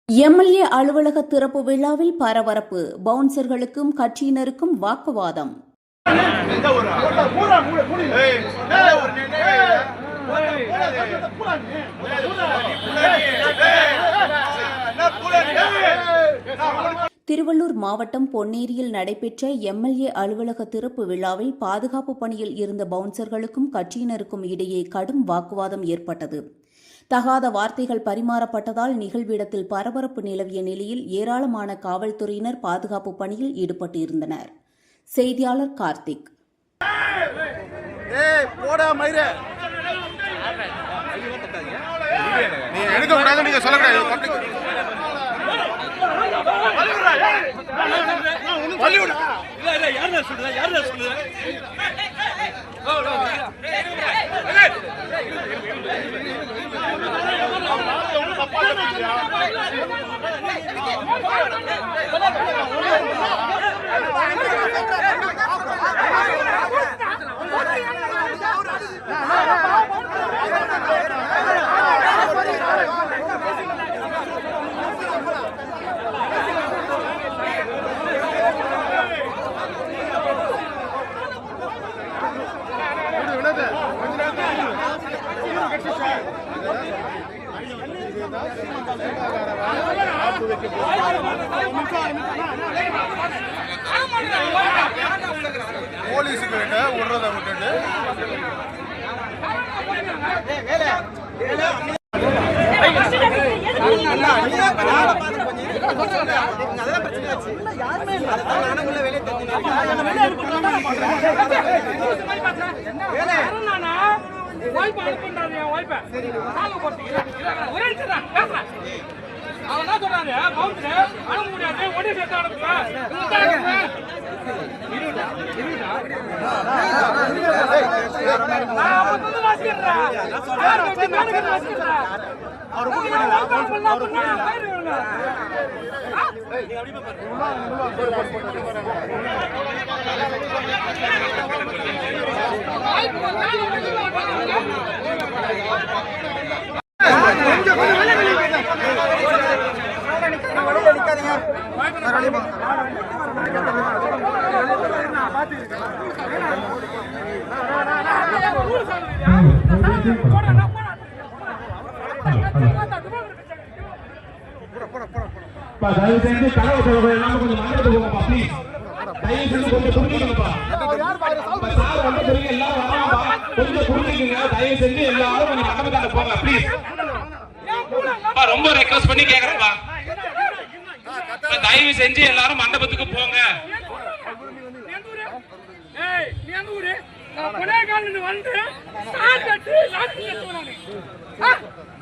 MLA அலுவலக திறப்பு விழாவில் பரபரப்பு, பவுன்சர்களுக்கும் கட்சியினருக்கும் வாக்குவாதம். திருவள்ளூர் மாவட்டம் பொன்னேரியில் நடைபெற்ற எம்எல்ஏ அலுவலக திறப்பு விழாவில் பாதுகாப்பு பணியில் இருந்த பவுன்சர்களுக்கும் கட்சியினருக்கும் இடையே கடும் வாக்குவாதம் ஏற்பட்டது. தகாத வார்த்தைகள் பரிமாறப்பட்டதால் நிகழ்விடத்தில் பரபரப்பு நிலவிய நிலையில் ஏராளமான காவல்துறையினர் பாதுகாப்பு பணியில் ஈடுபட்டிருந்தனர். செய்தியாளர் கார்த்திக். போலீஸுக்கு விடுறதை விட்டுட்டு தயவு செஞ்சு கலவை சொல்றது எல்லாமே கொஞ்சம் மண்டபத்துக்கு போங்கப்பா, ப்ளீஸ். தயவு செஞ்சு கொஞ்சம் புரிஞ்சுக்கங்கப்பா. சார் வந்து சொல்லுங்க, எல்லாரும் வராங்கப்பா, கொஞ்சம் புரிஞ்சுக்கங்க. தயவு செஞ்சு எல்லாரும் கொஞ்சம் மண்டபத்தாண்ட போங்க, ப்ளீஸ். ரொம்ப ரெக்வஸ்ட் பண்ணி கேக்குறேன்ப்பா. தயவு செஞ்சு எல்லாரும் மண்டபத்துக்கு போங்க.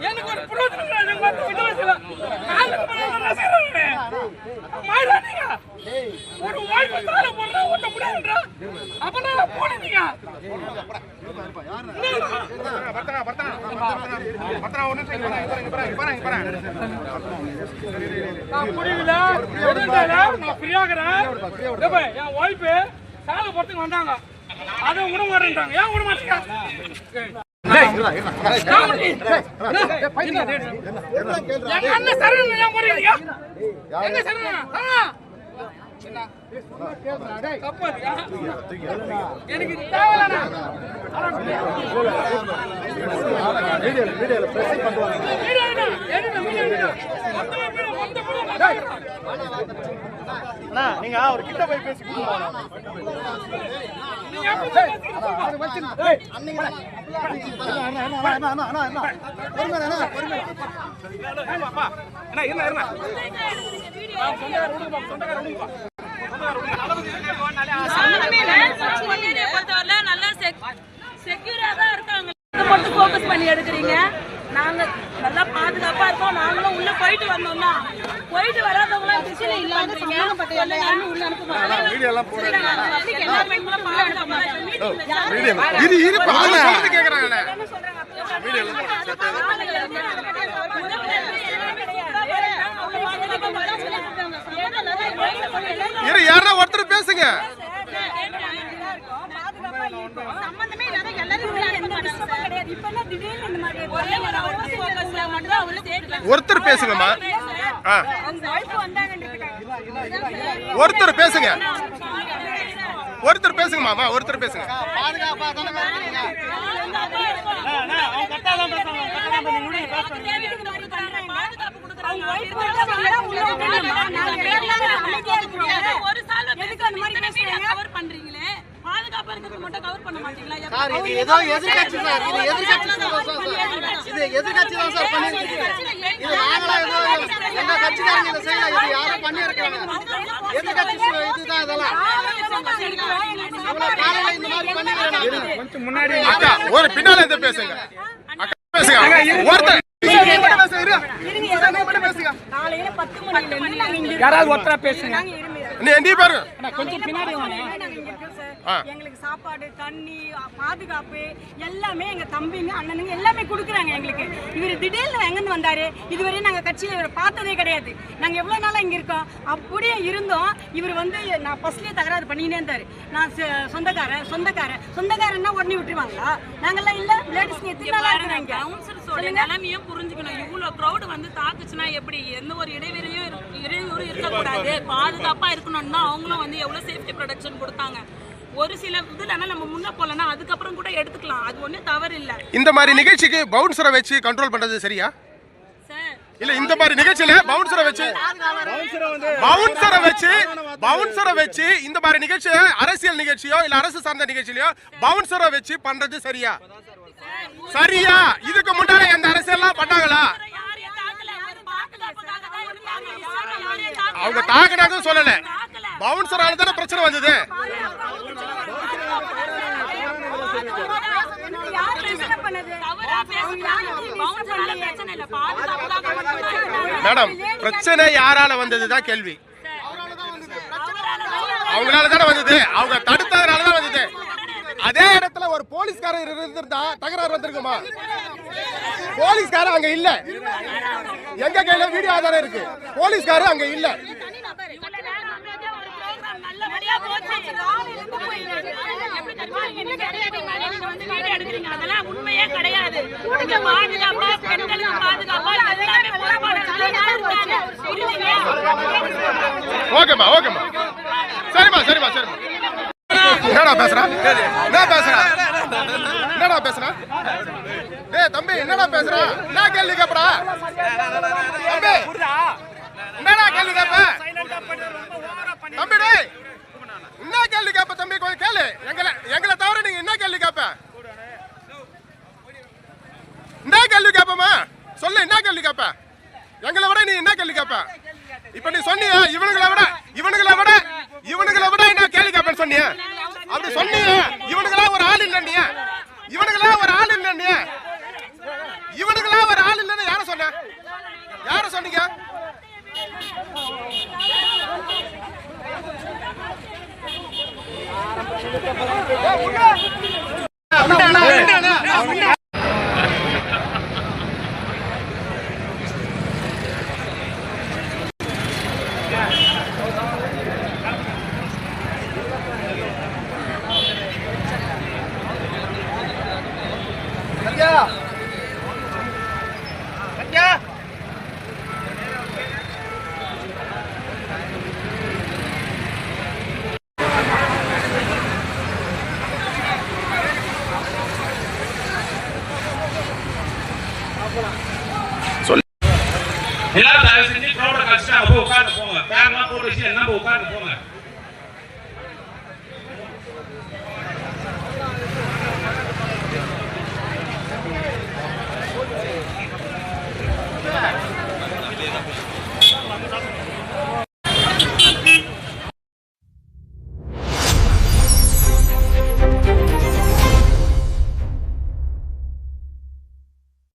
எனக்கு ஒரு புரோஜனம் ஒரு வாய்ப்பு தால போடுற ஓட்ட முடியாதுன்றா அப்பனா போடுறீங்க நான் ஃப்ரீயாகிறேன். என் வாய்ப்பு சாலை போறதுக்கு வந்தாங்க, அதை விட மாட்டேன்றாங்க. ஏன் விட மாட்டேங்க? அண்ணன் சரண் ஏன் போறீங்க? என்ன சரண்? எனக்கு தேவையில்லை. நீங்க ஒரு கிட்ட போய் பேசி நாங்க நல்லா பாதுகாப்பா இருக்கோம். நாங்களும் உள்ள போயிட்டு வந்தோம்னா போயிட்டு வராதவங்களாம் திசையில இல்லாம உள்ள யாரா ஒருத்தர் பேசுங்க. ஒருத்தர் பேசுங்கம்மா. ஆ. அவங்க wife வந்தாங்கன்றதுக்காக. ஒருத்தர் பேசுங்க, ஒருத்தர் பேசுங்க மாமா, ஒருத்தர் பேசுங்க. அவங்க wife வந்தாங்கன்னா உள்ள விடணுமா? நாங்க எல்லாரும் அமைதியா இருக்கிறோம். ஒரு சால்வை எதுக்கு அந்த மாதிரி பேசுறீங்க? கவர் பண்றீங்களே, பாதுகாப்பா இருக்கிறது மட்டும் கவர் பண்ண மாட்டீங்களா? சார் இது ஏதோ எதிர்க்கட்சி சார், இது எதிர்க்கட்சி இது எதிர்க்கட்சி தான் சார் பண்ணிருக்கீங்க. இது நாங்களா ஏதோ எங்க கட்சிக்காரங்க இதை செய்யல, இது யாரும் பண்ணியிருக்காங்க. எதிர்க்கட்சி இதுதான் இதெல்லாம். காலையில இந்த மாதிரி பண்ணிருக்காங்க. கொஞ்சம் முன்னாடி அக்கா ஒரு பின்னால இருந்து பேசுங்க, அக்கா பேசுங்க. ஒருத்தர் காலையில 10 மணில இருந்து நாங்க இங்க யாராவது ஒருத்தரா பேசுங்க. நீ பாருங்க. கொஞ்சம் பின்னாடி வாங்க. நாங்க இங்க இருக்கோம் சார். எங்களுக்கு சாப்பாடு, தண்ணி, பாதுகாப்பு எல்லாமே எங்க தம்பிங்க, அண்ணனுங்க எல்லாமே கொடுக்குறாங்க எங்களுக்கு. இவர் திடீர்னு எங்கன்னு வந்தாரு, இதுவரை நாங்க கட்சியில இவரை பார்த்ததே கிடையாது. நாங்க எவ்வளவு நாளா இங்க இருக்கோம், அப்படியே இருந்தோம். இவர் வந்து நான் ஃபர்ஸ்ட்லயே தகராறு பண்ணினே இருந்தாரு. நான் சொந்தக்காரன்னா உடனே விட்டுருவாங்களா? நாங்கெல்லாம் இல்ல, லேடிஸ் எத்தனை நாளா இருக்கிறாங்க. கவுன்சிலர்ஸோட நிலைமையும் புரிஞ்சுக்கணும். இவ்வளவு க்ரௌட் வந்து தாக்குச்சுன்னா எப்படி? எந்த ஒரு இடைவெளியும் இருக்கக்கூடாது, பாதுகாப்பா இருக்கணும்னா அவங்களும் வந்து எவ்வளவு சேஃப்டி ப்ரொடெக்ஷன் கொடுத்தாங்க. ஒரு சில இதுலனா நம்ம முன்ன போலனா அதுக்கப்புறம் கூட எடுத்துக்கலாம், அது ஒன்றும் தவறு இல்ல. இந்த மாதிரி நிகழ்ச்சிக்கு பவுன்சரை வச்சு கண்ட்ரோல் பண்றது சரியா? இல்ல இந்த மாதிரி நிகழ்ச்சியில பவுன்சரை வச்சு இந்த மாதிரி நிகழ்ச்சி, அரசியல் நிகழ்ச்சியோ இல்ல அரசு சார்ந்த நிகழ்ச்சியிலயோ பவுன்சரை வச்சு பண்றது சரியா? சரியா? இதுக்கு முன்னாடி எந்த அரசியல்லாம் பண்ணாங்களா? அவங்க தாக்குனாங்க சொல்லல, பவுன்சரால தானே பிரச்சனை வந்தது. மேடம் பிரச்சனை யாரால வந்ததுதான் கேள்வி. அவங்களால தானே வந்தது, அவங்க தடுத்ததுனால தான் வந்தது. அதே இடத்துல ஒரு போலீஸ்காரர் இருந்திருந்தா தகராறு வந்திருக்குமா? போலீஸ்காரர் அங்க இல்ல, எங்க கையில வீடியோ ஆதாரம் இருக்கு. போலீஸ்காரர் அங்க இல்ல. அதெல்லாம் உண்மையே கிடையாது. பாதுகாப்பா, பெண்களுக்கு பாதுகாப்பா எல்லாமே ஓகேமா ஓகேமா, சரிம்மா சரிம்மா சரிம்மா. என்னடா பேசுறா? என்னடா பேசுறா? டேய் தம்பி என்னடா பேசுறா? என்ன கேள்வி கேப்படா தம்பி? என்னடா கேள்வி கேப்ப தம்பி? டேய் என்ன கேள்வி கேப்ப தம்பி? கொஞ்சம் கேளு. எங்களை தவிர நீங்க என்ன கேள்வி கேப்ப? என்ன கேள்வி கேப்பமா? சொல்லு, என்ன கேள்வி கேப்ப? எங்களை விட நீ என்ன கேள்வி கேப்ப? இப்ப நீ சொன்னியா இவனுங்களை விட என்ன கேள்வி கேப்பேன்னு சொன்னியா? அப்படி சொன்னியா? இவனுங்களா ஒரு ஆள் இல்லையா? இவனுங்களா ஒரு ஆள் இல்லைன்னு யார சொன்ன? யார சொன்னீங்க? எல்லாரும் தயவு செஞ்சு க்ரௌட கழிச்சுட்டு அங்க போய் உட்கார்ந்து போங்க. பேர்லாம் போட்டு வச்சு எல்லாம் போய் உட்கார்ந்து போங்க.